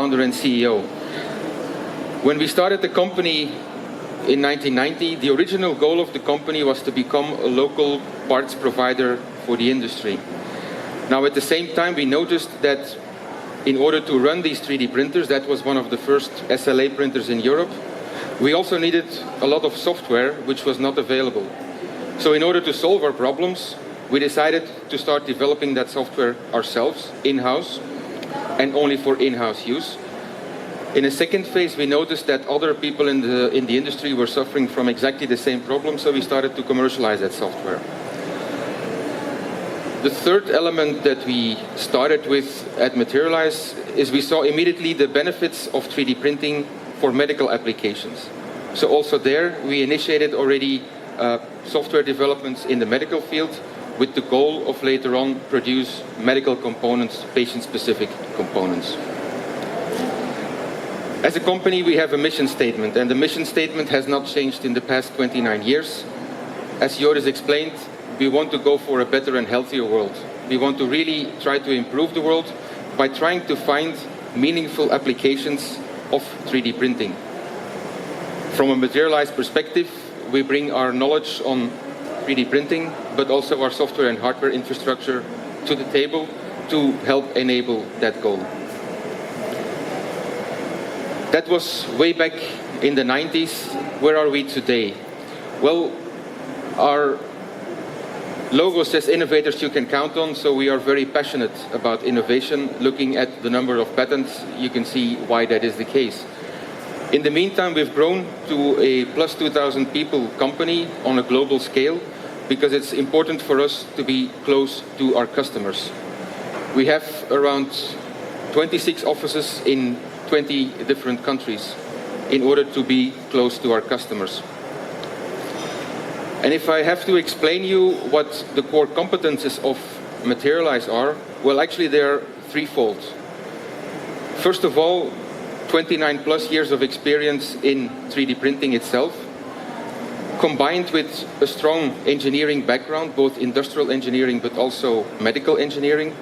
founder and CEO. When we started the company in 1990, the original goal of the company was to become a local parts provider for the industry. Now, at the same time, we noticed that in order to run these 3D printers, that was one of the first SLA printers in Europe, we also needed a lot of software which was not available. So in order to solve our problems, we decided to start developing that software ourselves, in-house, and only for in-house use. In a second phase, we noticed that other people in the industry were suffering from exactly the same problem, so we started to commercialize that software. The third element that we started with at Materialise is we saw immediately the benefits of 3D printing for medical applications. So also there, we initiated already software developments in the medical field with the goal of later on produce medical components, patient-specific components. As a company, we have a mission statement, and the mission statement has not changed in the past 29 years. As Joris explained, we want to go for a better and healthier world. We want to really try to improve the world by trying to find meaningful applications of 3D printing. From a Materialise perspective, we bring our knowledge on 3D printing, but also our software and hardware infrastructure to the table to help enable that goal. That was way back in the 90s. Where are we today? Well, our logo says innovators you can count on, so we are very passionate about innovation. Looking at the number of patents, you can see why that is the case. In the meantime, we've grown to a plus 2,000 people company on a global scale because it's important for us to be close to our customers. We have around 26 offices in 20 different countries in order to be close to our customers. And if I have to explain you what the core competences of Materialise are, well, actually they are threefold. First of all, 29 plus years of experience in 3D printing itself, combined with a strong engineering background, both industrial engineering but also medical engineering,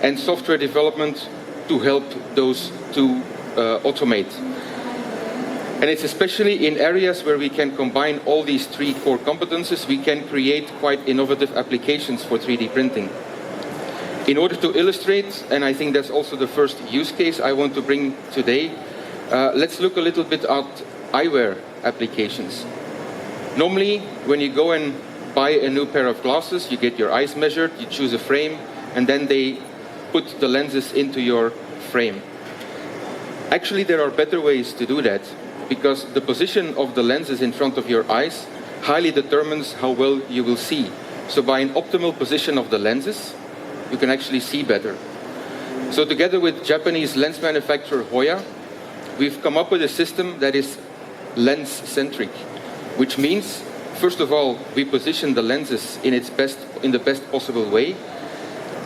and software development to help those to automate. And it's especially in areas where we can combine all these three core competences, we can create quite innovative applications for 3D printing. In order to illustrate, and I think that's also the first use case I want to bring today, let's look a little bit at eyewear applications. Normally, when you go and buy a new pair of glasses, you get your eyes measured, you choose a frame, and then they put the lenses into your frame. Actually, there are better ways to do that, because the position of the lenses in front of your eyes highly determines how well you will see. So by an optimal position of the lenses, you can actually see better. So together with Japanese lens manufacturer Hoya, we've come up with a system that is lens-centric, which means, first of all, we position the lenses in the best possible way,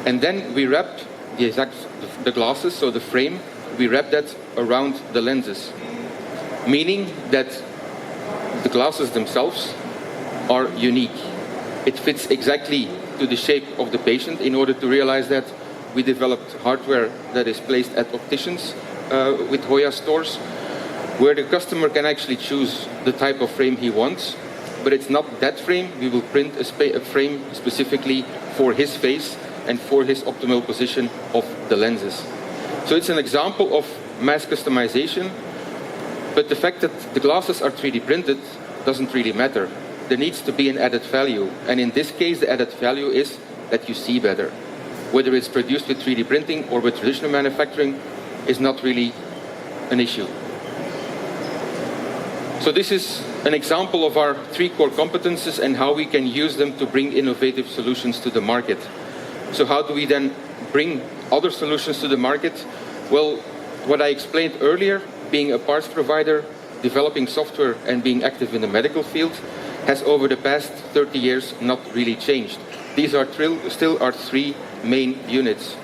and then we wrap the glasses, so the frame, we wrap that around the lenses, meaning that the glasses themselves are unique. It fits exactly to the shape of the patient. In order to realize that, we developed hardware that is placed at opticians with Hoya stores, where the customer can actually choose the type of frame he wants, but it's not that frame. We will print a frame specifically for his face and for his optimal position of the lenses. So it's an example of mass customization, but the fact that the glasses are 3D printed doesn't really matter. There needs to be an added value, and in this case the added value is that you see better. Whether it's produced with 3D printing or with traditional manufacturing is not really an issue. So this is an example of our three core competences and how we can use them to bring innovative solutions to the market. So how do we then bring other solutions to the market? Well, what I explained earlier, being a parts provider, developing software and being active in the medical field, has over the past 30 years not really changed. These are still our three main units.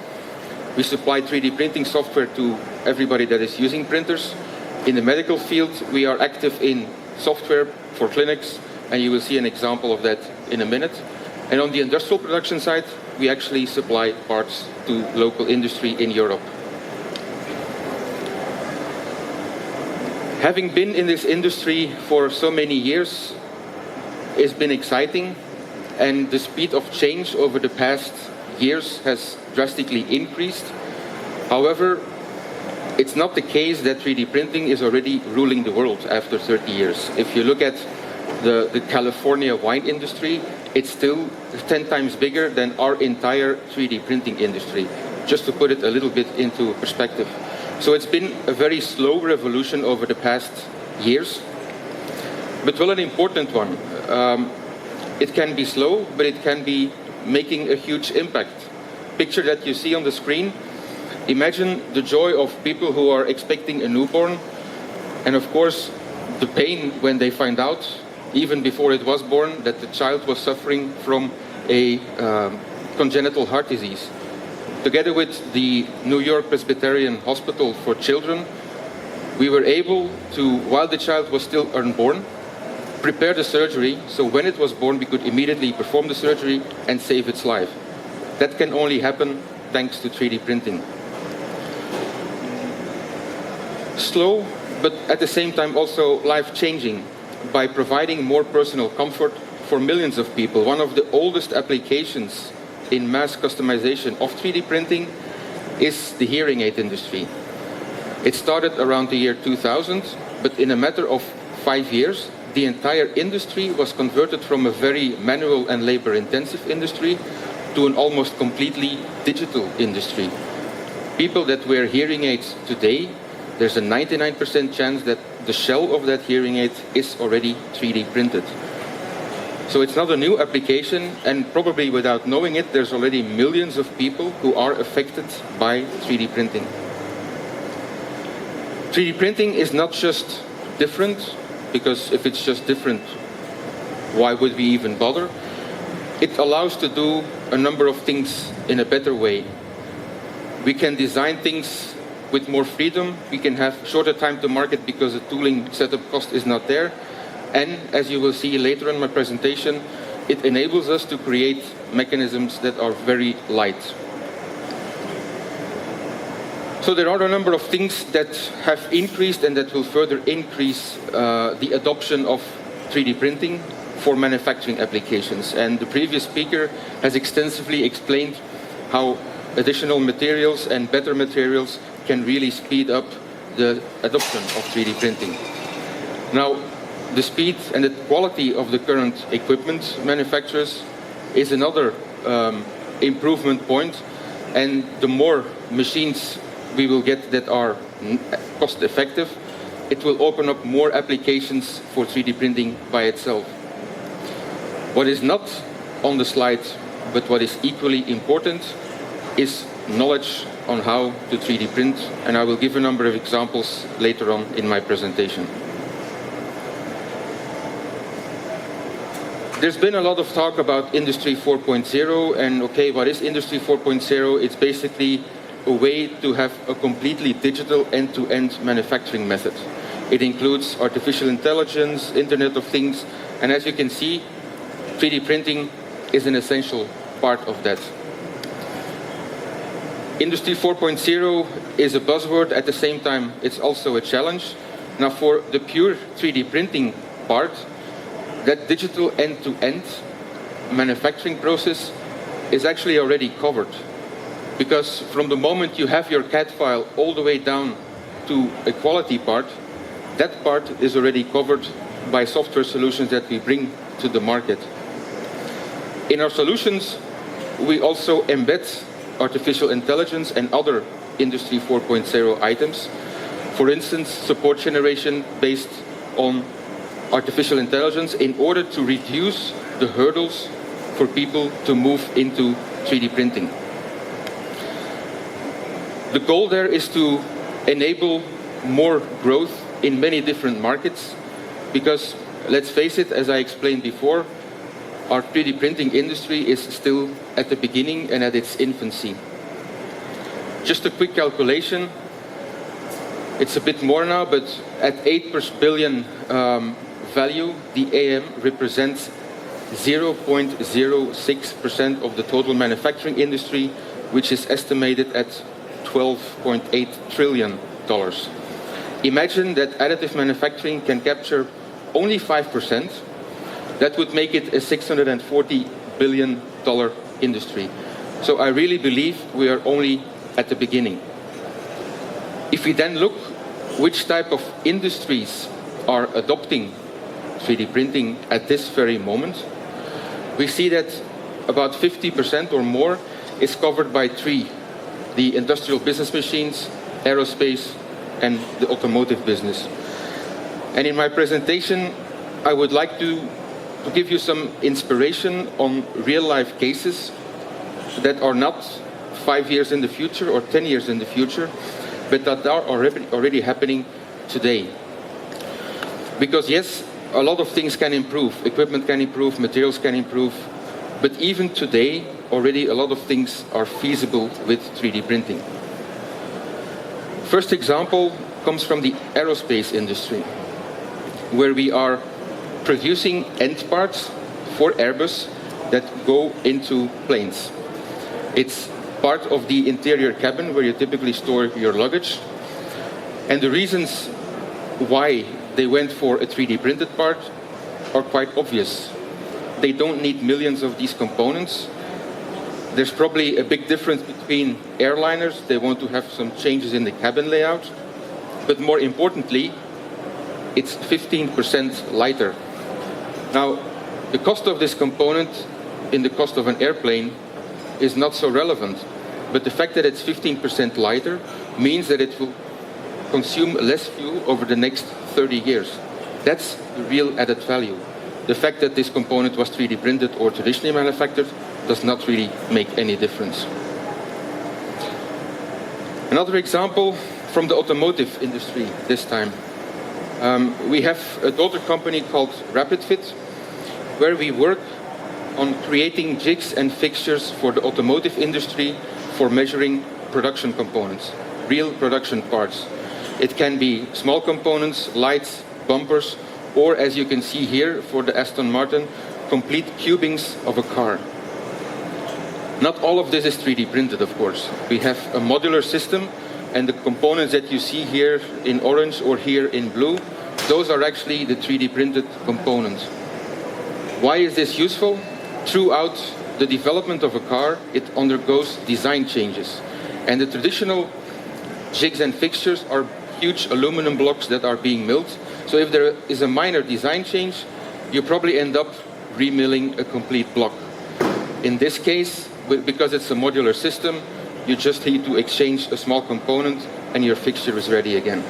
We supply 3D printing software to everybody that is using printers. In the medical field, we are active in software for clinics, and you will see an example of that in a minute. And on the industrial production side, we actually supply parts to local industry in Europe. Having been in this industry for so many years, it's been exciting, and the speed of change over the past years has drastically increased. However, it's not the case that 3D printing is already ruling the world after 30 years. If you look at the California wine industry, it's still 10 times bigger than our entire 3D printing industry, just to put it a little bit into perspective. So it's been a very slow revolution over the past years, but well, an important one. It can be slow, but it can be making a huge impact. Picture that you see on the screen. Imagine the joy of people who are expecting a newborn, and of course the pain when they find out, even before it was born, that the child was suffering from a congenital heart disease. Together with the New York Presbyterian Hospital for Children, we were able to, while the child was still unborn, prepare the surgery, so when it was born we could immediately perform the surgery and save its life. That can only happen thanks to 3D printing. Slow, but at the same time also life-changing, by providing more personal comfort for millions of people. One of the oldest applications in mass customization of 3D printing is the hearing aid industry. It started around the year 2000, but in a matter of 5 years, the entire industry was converted from a very manual and labor-intensive industry to an almost completely digital industry. People that wear hearing aids today, there's a 99% chance that the shell of that hearing aid is already 3D printed. So it's not a new application, and probably without knowing it, there's already millions of people who are affected by 3D printing. 3D printing is not just different, because if it's just different, why would we even bother? It allows to do a number of things in a better way. We can design things with more freedom, we can have shorter time to market because the tooling setup cost is not there. And as you will see later in my presentation, it enables us to create mechanisms that are very light. So there are a number of things that have increased and that will further increase the adoption of 3D printing for manufacturing applications. And the previous speaker has extensively explained how additional materials and better materials can really speed up the adoption of 3D printing. Now, the speed and the quality of the current equipment manufacturers is another improvement point, and the more machines we will get that are cost effective, it will open up more applications for 3D printing by itself. What is not on the slide, but what is equally important, is knowledge on how to 3D print, and I will give a number of examples later on in my presentation. There's been a lot of talk about Industry 4.0, and okay, what is Industry 4.0? It's basically a way to have a completely digital end-to-end manufacturing method. It includes artificial intelligence, Internet of Things, and as you can see, 3D printing is an essential part of that. Industry 4.0 is a buzzword, at the same time it's also a challenge. Now for the pure 3D printing part, that digital end-to-end manufacturing process is actually already covered. Because from the moment you have your CAD file all the way down to a quality part, that part is already covered by software solutions that we bring to the market. In our solutions, we also embed artificial intelligence and other Industry 4.0 items. For instance, support generation based on artificial intelligence in order to reduce the hurdles for people to move into 3D printing. The goal there is to enable more growth in many different markets, because let's face it, as I explained before, our 3D printing industry is still at the beginning and at its infancy. Just a quick calculation, it's a bit more now, but at 8 per billion value, the AM represents 0.06% of the total manufacturing industry, which is estimated at $12.8 trillion. Imagine that additive manufacturing can capture only 5%. That would make it a $640 billion industry. So I really believe we are only at the beginning. If we then look which type of industries are adopting 3D printing at this very moment, we see that about 50% or more is covered by three: the industrial business machines, aerospace, and the automotive business. And in my presentation, I would like to give you some inspiration on real-life cases that are not 5 years in the future or 10 years in the future, but that are already happening today. Because yes, a lot of things can improve. Equipment can improve, materials can improve, but even today, already a lot of things are feasible with 3D printing. First example comes from the aerospace industry, where we are producing end parts for Airbus that go into planes. It's part of the interior cabin where you typically store your luggage. And the reasons why they went for a 3D printed part are quite obvious. They don't need millions of these components. There's probably a big difference between airliners. They want to have some changes in the cabin layout. But more importantly, it's 15% lighter. Now, the cost of this component in the cost of an airplane is not so relevant. But the fact that it's 15% lighter means that it will consume less fuel over the next 30 years. That's the real added value. The fact that this component was 3D printed or traditionally manufactured does not really make any difference. Another example from the automotive industry this time. We have a daughter company called RapidFit, where we work on creating jigs and fixtures for the automotive industry for measuring production components, real production parts. It can be small components, lights, bumpers, or as you can see here for the Aston Martin, complete cubings of a car. Not all of this is 3D printed, of course. We have a modular system, and the components that you see here in orange or here in blue, those are actually the 3D printed components. Why is this useful? Throughout the development of a car, it undergoes design changes. And the traditional jigs and fixtures are huge aluminum blocks that are being milled. So if there is a minor design change, you probably end up remilling a complete block. In this case, because it's a modular system, you just need to exchange a small component and your fixture is ready again.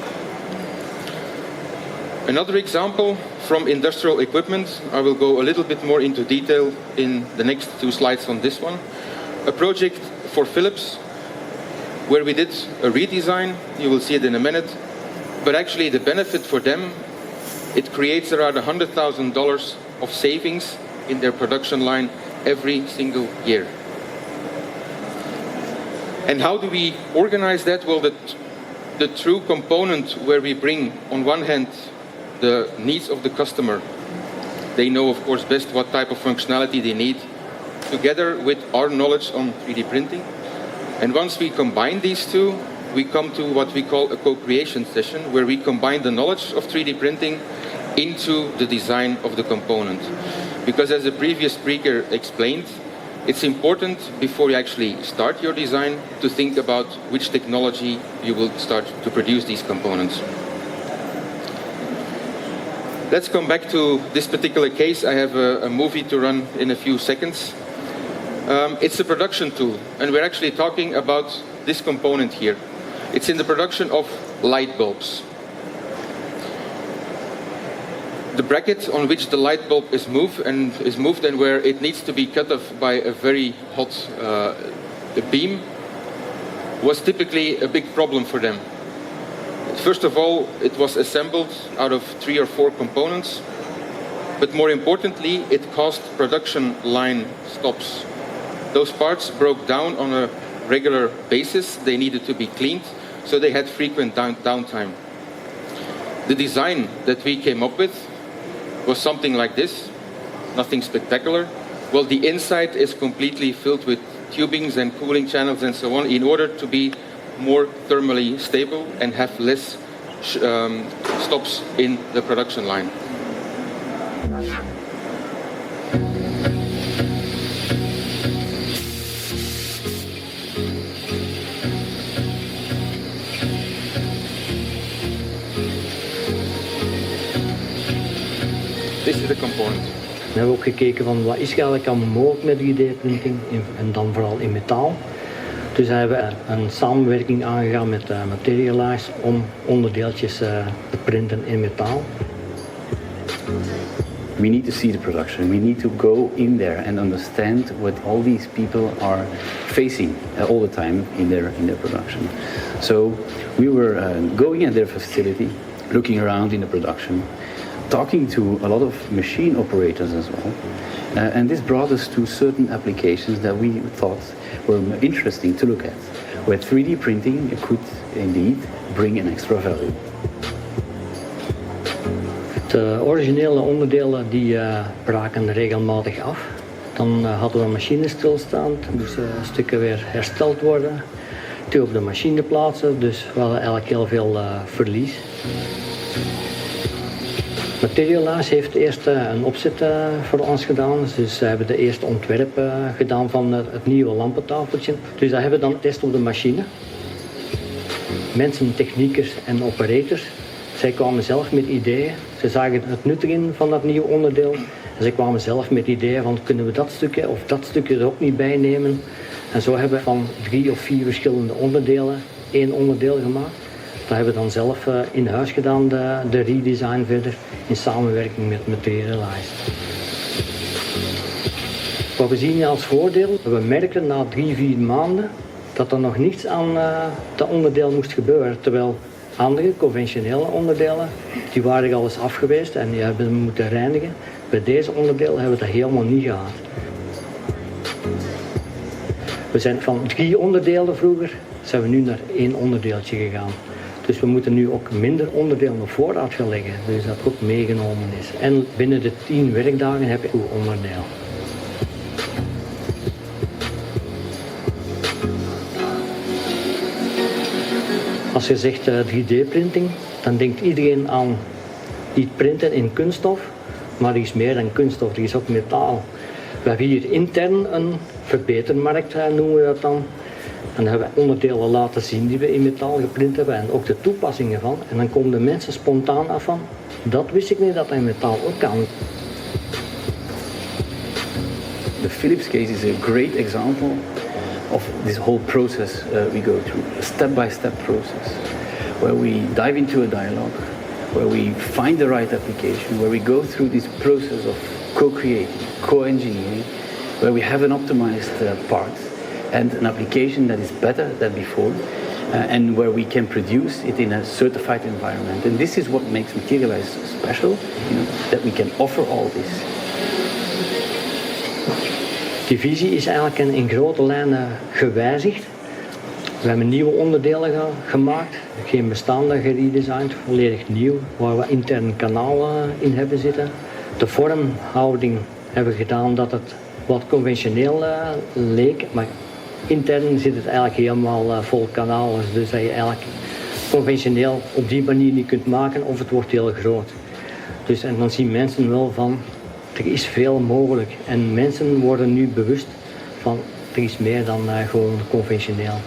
Another example from industrial equipment, I will go a little bit more into detail in the next 2 slides on this one. A project for Philips, where we did a redesign. You will see it in a minute. But actually the benefit for them, it creates around $100,000 of savings in their production line every single year. And how do we organize that? Well, the true component where we bring, on one hand, the needs of the customer. They know, of course, best what type of functionality they need, together with our knowledge on 3D printing. And once we combine these two, we come to what we call a co-creation session, where we combine the knowledge of 3D printing into the design of the component. Because as the previous speaker explained, it's important before you actually start your design to think about which technology you will start to produce these components. Let's come back to this particular case. I have a movie to run in a few seconds. It's a production tool, and we're actually talking about this component here. It's in the production of light bulbs. The bracket on which the light bulb is moved and where it needs to be cut off by a very hot beam was typically a big problem for them. First of all, it was assembled out of 3 or 4 components, but more importantly, it caused production line stops. Those parts broke down on a regular basis. They needed to be cleaned, so they had frequent downtime. The design that we came up with was something like this, nothing spectacular. Well, the inside is completely filled with tubings and cooling channels and so on in order to be more thermally stable and have less stops in the production line. This is the component. We hebben ook gekeken van wat is eigenlijk allemaal mogelijk met 3D-printing en dan vooral in metaal. Dus we hebben een samenwerking aangegaan met Materialise om onderdeeltjes te printen in metaal. We need to see the production. We need to go in there and understand what all these people are facing all the time in their production. So we were going at their facility, looking around in the production, talking to a lot of machine operators as well. And this brought us to certain applications that we thought were interesting to look at, where 3D printing could indeed bring an extra value. De originele onderdelen die braken regelmatig af. Dan hadden we een machine stilstaan, moesten stukken weer hersteld worden, terug op de machine plaatsen, dus we hadden eigenlijk heel veel verlies. Materialise heeft eerst een opzet voor ons gedaan, dus ze hebben de eerste ontwerp gedaan van het nieuwe lampentafeltje. Dus dat hebben we dan getest op de machine. Mensen, techniekers en operators, zij kwamen zelf met ideeën. Ze zagen het nut in van dat nieuwe onderdeel. En zij kwamen zelf met ideeën van kunnen we dat stukje of dat stukje er ook niet bij nemen. En zo hebben we van 3 of 4 verschillende onderdelen 1 onderdeel gemaakt. Dat hebben we dan zelf in huis gedaan, de redesign verder, in samenwerking met Materialise. Wat we zien als voordeel, we merkten na 3-4 maanden dat er nog niets aan dat onderdeel moest gebeuren. Terwijl andere conventionele onderdelen, die waren al eens afgeweest en die hebben we moeten reinigen. Bij deze onderdelen hebben we dat helemaal niet gehad. We zijn van 3 onderdelen vroeger, zijn we nu naar 1 onderdeeltje gegaan. Dus we moeten nu ook minder onderdelen op voorraad gaan leggen, dus dat ook meegenomen is. En binnen de 10 werkdagen heb je een onderdeel. Als je zegt 3D-printing, dan denkt iedereen aan iets printen in kunststof, maar er is meer dan kunststof, er is ook metaal. We hebben hier intern een verbetermarkt, noemen we dat dan. En dan hebben we onderdelen laten zien die we in metaal geprint hebben en ook de toepassingen van. En dan komen de mensen spontaan af van, dat wist ik niet dat in metaal ook kan. The Philips case is a great example of this whole process we go through, a step-by-step process, where we dive into a dialogue, where we find the right application, where we go through this process of co-creating, co-engineering, where we have an optimized part and an application that is better than before, and where we can produce it in a certified environment. And this is what makes Materialise special, that we can offer all this. Die visie is eigenlijk in grote lijnen gewijzigd. We hebben nieuwe onderdelen gemaakt, geen bestaande geredesigned, volledig nieuw, waar we intern kanaal in hebben zitten. De vormhouding hebben we gedaan dat het wat conventioneel leek, maar intern zit het eigenlijk helemaal vol kanalen, dus dat je eigenlijk conventioneel op die manier niet kunt maken of het wordt heel groot. Dus en dan zien mensen wel van, er is veel mogelijk en mensen worden nu bewust van, er is meer dan gewoon conventioneel.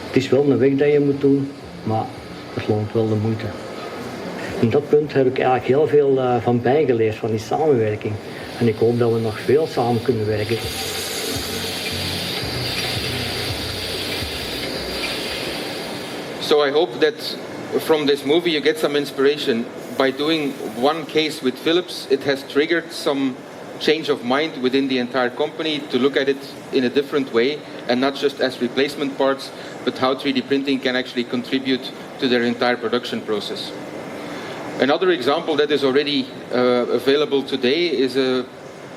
Het is wel een weg dat je moet doen, maar het loont wel de moeite. In dat punt heb ik eigenlijk heel veel van bijgeleerd, van die samenwerking. En ik hoop dat we nog veel samen kunnen werken. So I hope that from this movie you get some inspiration. By doing one case with Philips, it has triggered some change of mind within the entire company to look at it in a different way and not just as replacement parts, but how 3D printing can actually contribute to their entire production process. Another example that is already available today is a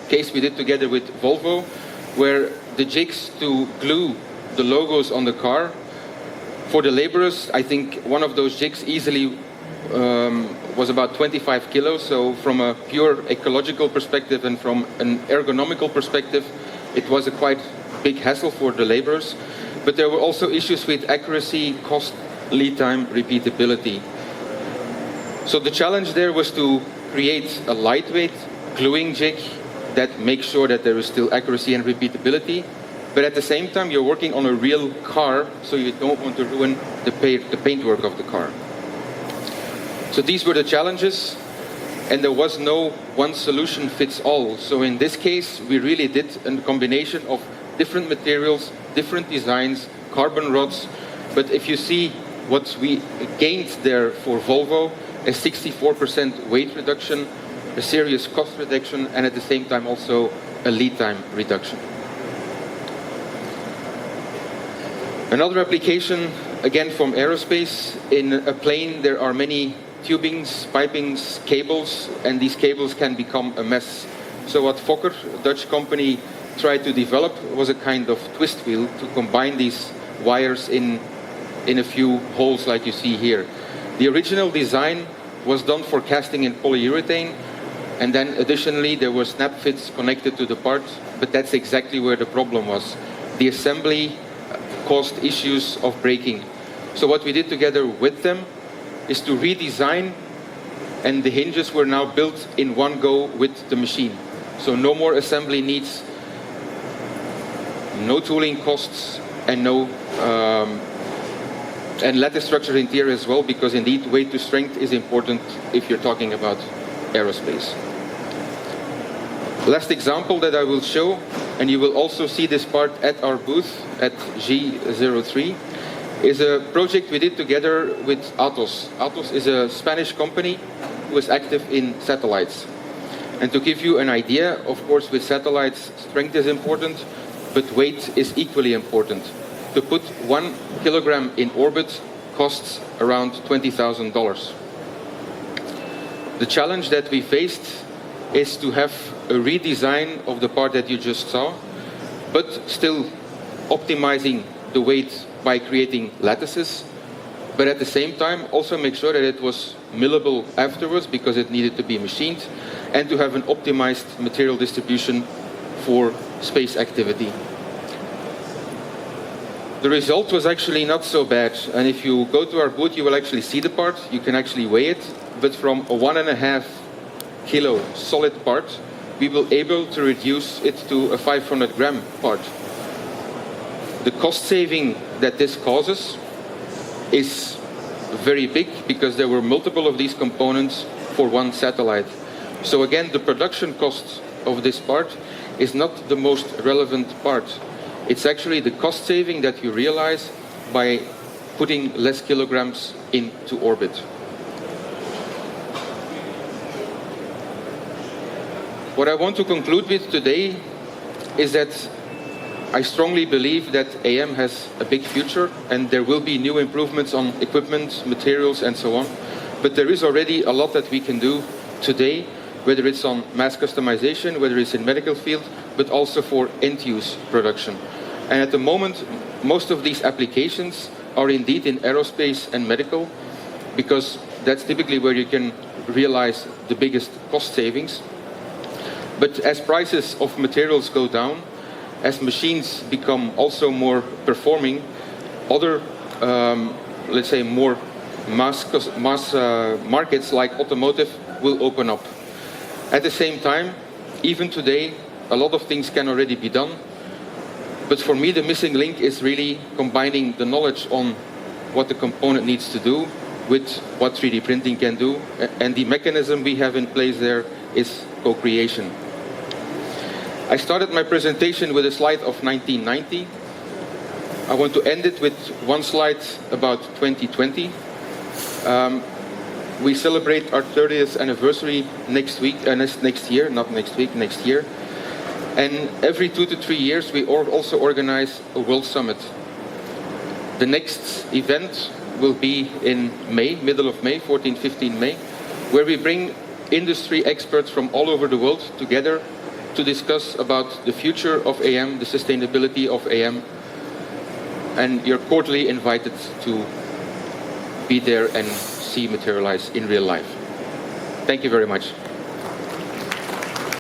case we did together with Volvo, where the jigs to glue the logos on the car, for the laborers, I think one of those jigs easily was about 25 kilos, so from a pure ecological perspective and from an ergonomical perspective, it was a quite big hassle for the laborers. But there were also issues with accuracy, cost, lead time, repeatability. So the challenge there was to create a lightweight gluing jig that makes sure that there is still accuracy and repeatability, but at the same time you're working on a real car, so you don't want to ruin the paintwork of the car. So these were the challenges, and there was no one solution fits all. So in this case, we really did a combination of different materials, different designs, carbon rods, but if you see what we gained there for Volvo, a 64% weight reduction, a serious cost reduction, and at the same time also a lead time reduction. Another application, again from aerospace, in a plane there are many tubings, pipings, cables, and these cables can become a mess. So what Fokker, a Dutch company, tried to develop was a kind of twist wheel to combine these wires in a few holes like you see here. The original design was done for casting in polyurethane, and then additionally there were snap fits connected to the part, but that's exactly where the problem was. The assembly caused issues of breaking. So what we did together with them is to redesign, and the hinges were now built in one go with the machine. So no more assembly needs, no tooling costs, and no and lattice structure interior as well, because indeed weight to strength is important if you're talking about aerospace. Last example that I will show, and you will also see this part at our booth at G03, is a project we did together with Atos. Atos is a Spanish company who is active in satellites. And to give you an idea, of course with satellites strength is important, but weight is equally important. To put 1 kilogram in orbit costs around $20,000. The challenge that we faced is to have a redesign of the part that you just saw, but still optimizing the weight by creating lattices, but at the same time also make sure that it was millable afterwards because it needed to be machined, and to have an optimized material distribution for space activity. The result was actually not so bad, and if you go to our booth you will actually see the part, you can actually weigh it, but from a 1.5 kilo solid part we will able to reduce it to a 500 gram part. The cost saving that this causes is very big because there were multiple of these components for one satellite. So again, the production cost of this part is not the most relevant part. It's actually the cost saving that you realize by putting less kilograms into orbit. What I want to conclude with today is that I strongly believe that AM has a big future, and there will be new improvements on equipment, materials and so on. But there is already a lot that we can do today, whether it's on mass customization, whether it's in medical field, but also for end-use production. And at the moment, most of these applications are indeed in aerospace and medical, because that's typically where you can realize the biggest cost savings. But as prices of materials go down, as machines become also more performing, other, let's say, more mass markets like automotive will open up. At the same time, even today, a lot of things can already be done. But for me, the missing link is really combining the knowledge on what the component needs to do with what 3D printing can do. And the mechanism we have in place there is co-creation. I started my presentation with a slide of 1990. I want to end it with one slide about 2020. We celebrate our 30th anniversary next year. And every 2 to 3 years we also organize a World Summit. The next event will be in May, middle of May, 14-15 May, where we bring industry experts from all over the world together to discuss about the future of AM, the sustainability of AM, and you're cordially invited to be there and see Materialise in real life. Thank you very much.